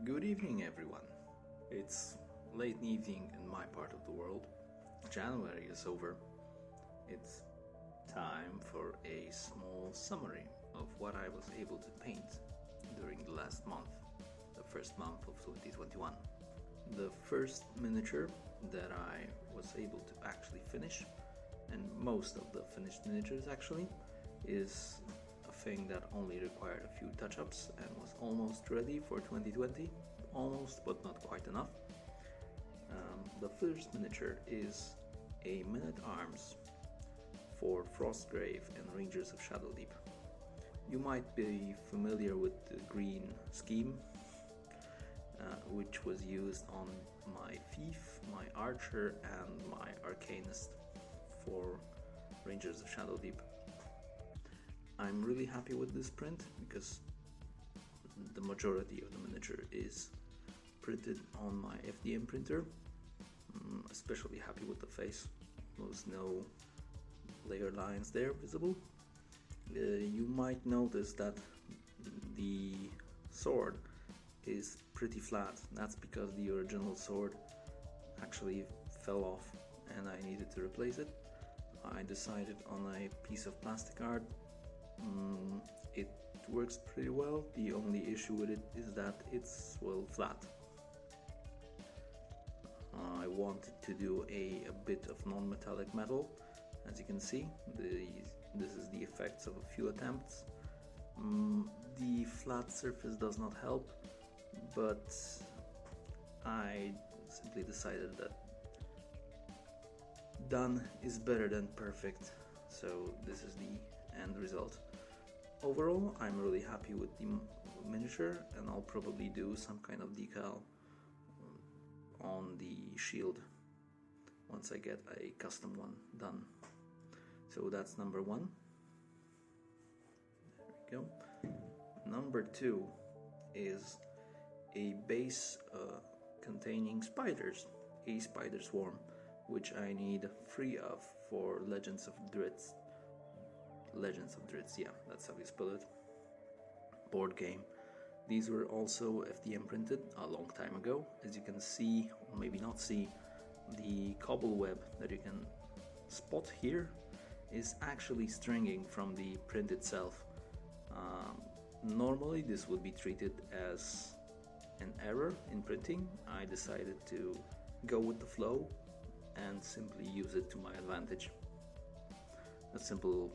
Good evening, everyone. It's late evening in my part of the world. January is over. It's time for a small summary of what I was able to paint during the last month, the first month of 2021. The first miniature that I was able to actually finish, and most of the finished miniatures actually, is a thing that only required a few touch-ups and was almost ready for 2020. Almost, but not quite enough. The first miniature is a Men-at-Arms for Frostgrave and Rangers of Shadowdeep. You might be familiar with the green scheme, which was used on my Thief, my Archer, and my Arcanist for Rangers of Shadowdeep. I'm really happy with this print because the majority of the miniature is printed on my FDM printer. Especially happy with the face. There's no layer lines there visible. You might notice that the sword is pretty flat. That's because the original sword actually fell off and I needed to replace it. I decided on a piece of plastic art. It works pretty well. The only issue with it is that it's flat. I wanted to do a bit of non-metallic metal. As you can see, this is the effects of a few attempts. The flat surface does not help, but I simply decided that done is better than perfect, so this is the end result. Overall, I'm really happy with the miniature, and I'll probably do some kind of decal on the shield once I get a custom one done. So that's number one. There we go. Number two is a base containing spiders, a spider swarm, which I need 3 of for Legends of Dritz. Yeah, that's how you spell it. Board game. These were also FDM printed a long time ago. As you can see, or maybe not see, the cobbleweb that you can spot here is actually stringing from the print itself. Normally this would be treated as an error in printing. I decided to go with the flow and simply use it to my advantage. A simple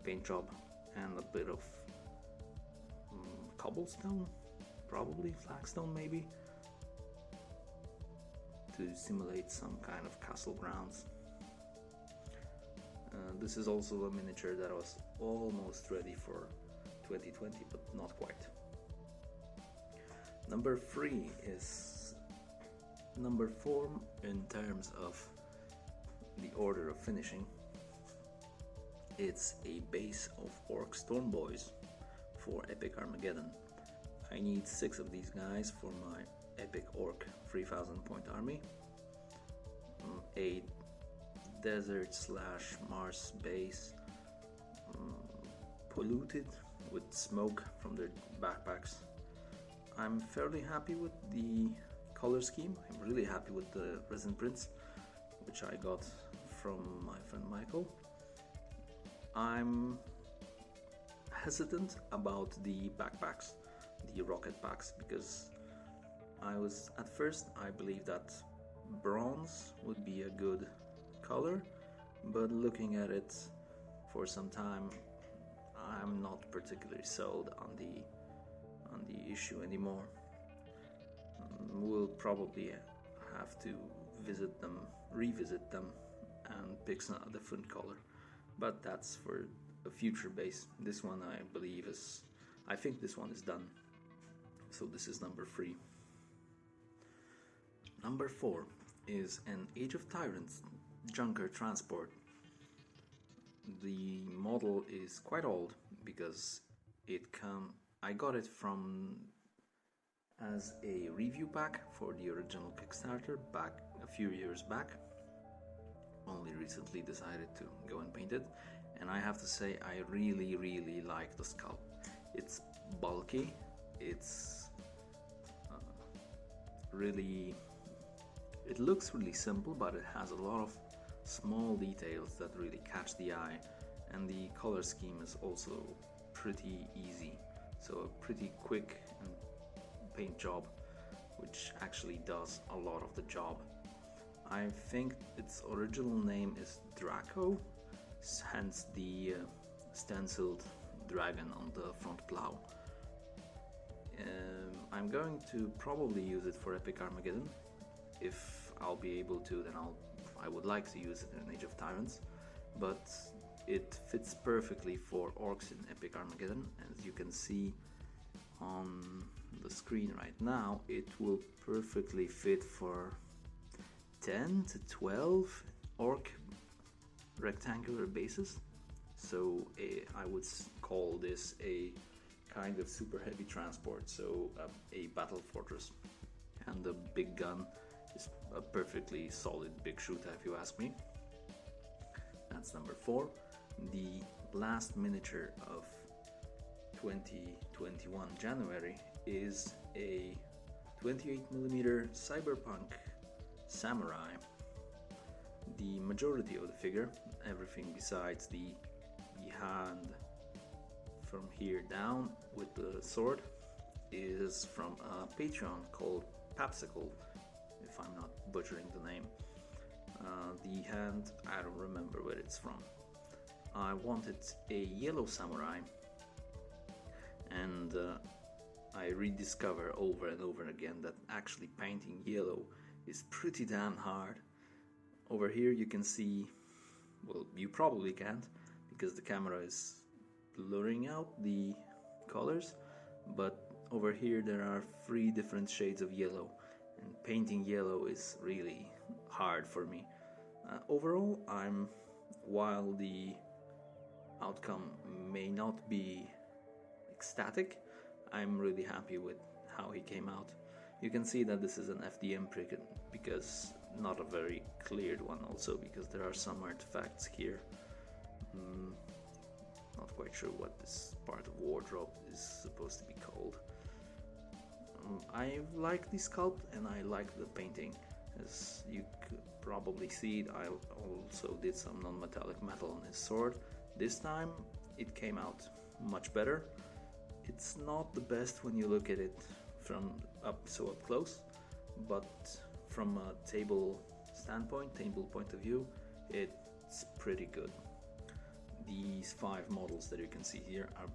paint job and a bit of cobblestone, probably flagstone maybe, to simulate some kind of castle grounds. This is also a miniature that was almost ready for 2020, but not quite. Number 3 is number 4 in terms of the order of finishing. It's a base of Orc Stormboys for Epic Armageddon. I need 6 of these guys for my Epic Orc 3000 point army. A desert / Mars base, polluted with smoke from their backpacks. I'm fairly happy with the color scheme. I'm really happy with the resin prints, which I got from my friend Michael. I'm hesitant about the backpacks, the rocket packs, because at first I believed that bronze would be a good color, but looking at it for some time, I'm not particularly sold on the issue anymore. We'll probably have to revisit them, and pick a different color. But that's for a future base. This one I think this one is done. So this is number 3. Number 4 is an Age of Tyrants Junker Transport. The model is quite old because I got it from as a review pack for the original Kickstarter back a few years back. Only recently decided to go and paint it, and I have to say I really like the sculpt. It's bulky, it's really, it looks really simple, but it has a lot of small details that really catch the eye, and the color scheme is also pretty easy, so a pretty quick and paint job, which actually does a lot of the job. I think its original name is Draco, hence the stenciled dragon on the front plow. I'm going to probably use it for Epic Armageddon. If I'll be able to, then I would like to use it in Age of Tyrants, but it fits perfectly for orcs in Epic Armageddon. As you can see on the screen right now, it will perfectly fit for 10 to 12 orc rectangular bases. So I would call this a kind of super heavy transport, so a battle fortress. And the big gun is a perfectly solid big shooter, if you ask me. That's number 4. The last miniature of 2021 January is a 28mm Cyberpunk Samurai. The majority of the figure, everything besides the hand from here down with the sword, is from a Patreon called Papsicle, if I'm not butchering the name. The hand, I don't remember where it's from. I wanted a yellow samurai, and I rediscover over and over again that actually painting yellow is pretty damn hard. Over here you can see, well, you probably can't because the camera is blurring out the colors, but over here there are 3 different shades of yellow, and painting yellow is really hard for me. Overall, while the outcome may not be ecstatic, I'm really happy with how he came out. You can see that this is an FDM print, because not a very cleared one, also because there are some artifacts here. Not quite sure what this part of wardrobe is supposed to be called. I like the sculpt and I like the painting. As you could probably see, I also did some non-metallic metal on his sword. This time it came out much better. It's not the best when you look at it from up close, but from a table point of view, it's pretty good. These 5 models that you can see here are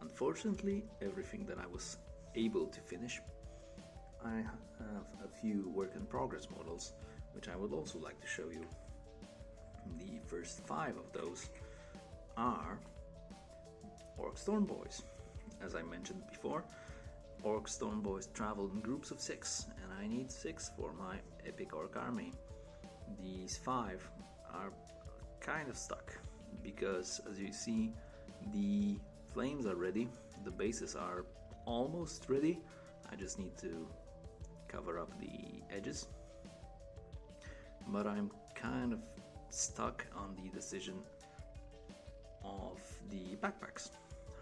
unfortunately everything that I was able to finish. I have a few work in progress models which I would also like to show you. The first 5 of those are Orc Storm Boys. As I mentioned before, Orc Storm Boys travel in groups of 6, and I need 6 for my epic orc army. These 5 are kind of stuck because, as you see, the flames are ready, the bases are almost ready. I just need to cover up the edges, but I'm kind of stuck on the decision of the backpacks,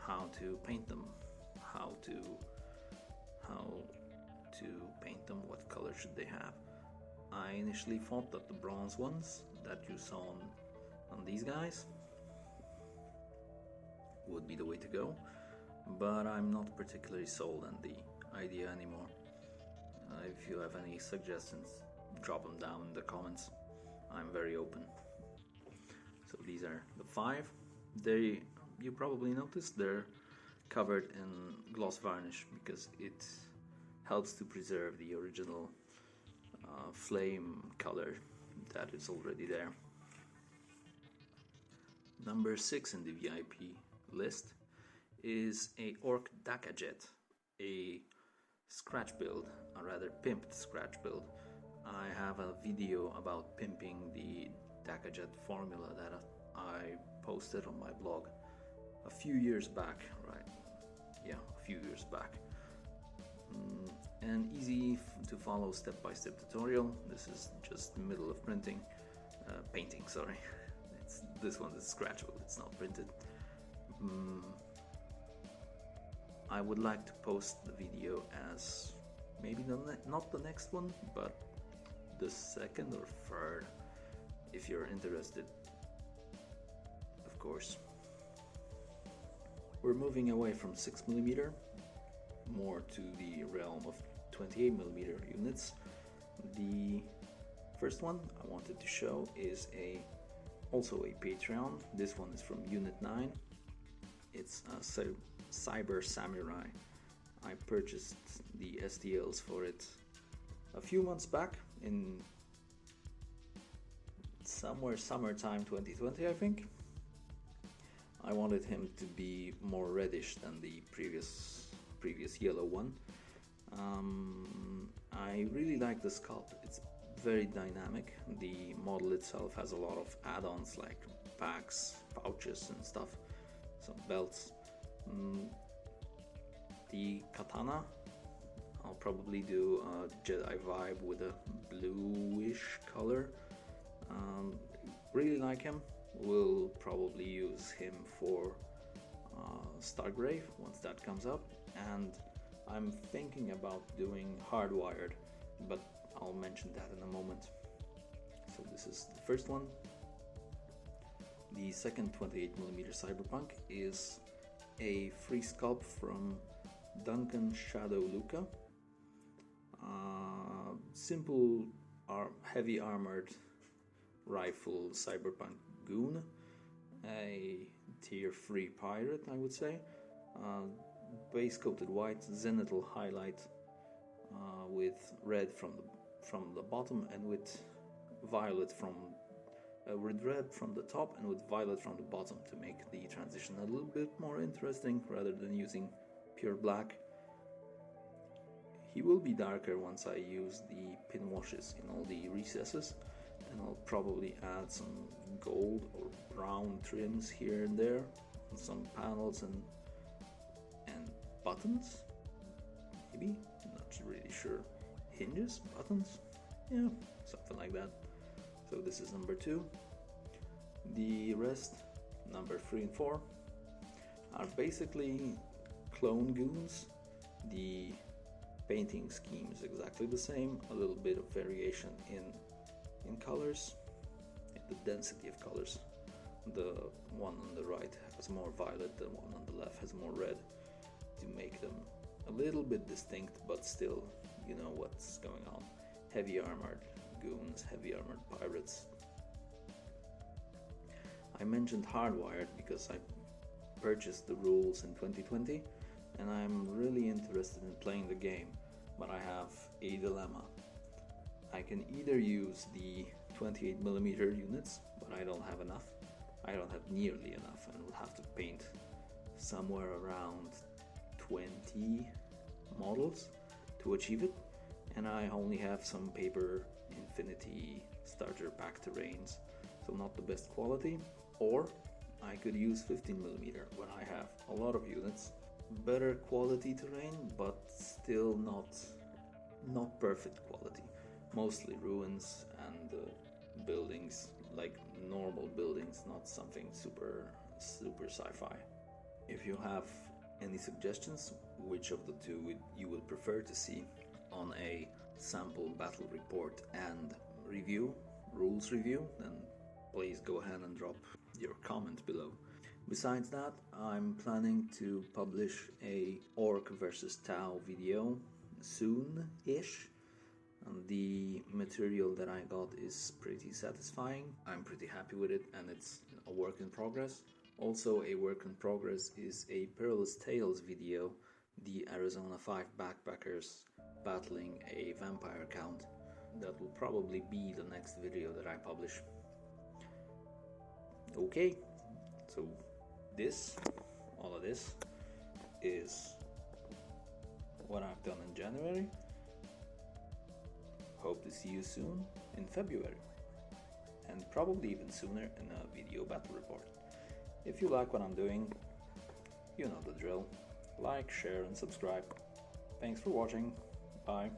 how to paint them, how to paint them, what color should they have. I initially thought that the bronze ones that you saw on these guys would be the way to go, but I'm not particularly sold on the idea anymore. If you have any suggestions, drop them down in the comments. I'm very open. So these are the 5. You probably noticed they're covered in gloss varnish because it helps to preserve the original flame color that is already there. Number 6 in the VIP list is a Orc Dakajet, a scratch build, a rather pimped scratch build. I have a video about pimping the Dakajet formula that I posted on my blog a few years back, right? Yeah, a few years back. An easy to follow step-by-step tutorial. This is just middle of painting, sorry. This one is scratchable, it's not printed. I would like to post the video as maybe maybe not the next one, but the second or third, if you're interested, of course. We're moving away from 6mm, more to the realm of 28mm units. The first one I wanted to show is also a Patreon. This one is from Unit 9. It's a Cyber Samurai. I purchased the STLs for it a few months back in somewhere summertime 2020, I think. I wanted him to be more reddish than the previous yellow one. I really like the sculpt. It's very dynamic. The model itself has a lot of add-ons like packs, pouches and stuff, some belts. The katana, I'll probably do a Jedi vibe with a bluish color. Really like him. We'll probably use him for Stargrave once that comes up, and I'm thinking about doing Hardwired, but I'll mention that in a moment. So this is the first one. The second 28mm Cyberpunk is a free sculpt from Duncan Shadow Luca. Simple heavy armored rifle cyberpunk goon, a tier 3 pirate, I would say. Base coated white, zenithal highlight with red from the bottom and with violet with red from the top and with violet from the bottom to make the transition a little bit more interesting rather than using pure black. He will be darker once I use the pin washes in all the recesses, and I'll probably add some gold or brown trims here and there on some panels and buttons, maybe, not really sure. Hinges, buttons, yeah, something like that. So this is number 2. The rest, number 3 and 4, are basically clone goons. The painting scheme is exactly the same, a little bit of variation in colors, in the density of colors. The one on the right has more violet, the one on the left has more red, to make them a little bit distinct, but still you know what's going on. Heavy armored goons, heavy armored pirates. I mentioned Hardwired because I purchased the rules in 2020 and I'm really interested in playing the game, but I have a dilemma. I can either use the 28mm units, but I don't have enough. I don't have nearly enough and will have to paint somewhere around 20 models to achieve it, and I only have some paper infinity starter pack terrains, so not the best quality. Or I could use 15mm when I have a lot of units, better quality terrain, but still not perfect quality, mostly ruins and buildings, like normal buildings, not something super sci-fi. If you have any suggestions which of the two you would prefer to see on a sample battle report and rules review, then please go ahead and drop your comment below. Besides that, I'm planning to publish a Orc versus Tau video soon-ish. And the material that I got is pretty satisfying. I'm pretty happy with it, and it's a work in progress. Also, a work in progress is a Perilous Tales video, the Arizona 5 backpackers battling a vampire count. That will probably be the next video that I publish. Okay, so all of this is what I've done in January. Hope to see you soon in February, and probably even sooner in a video battle report. If you like what I'm doing, you know the drill. Like, share and subscribe. Thanks for watching. Bye.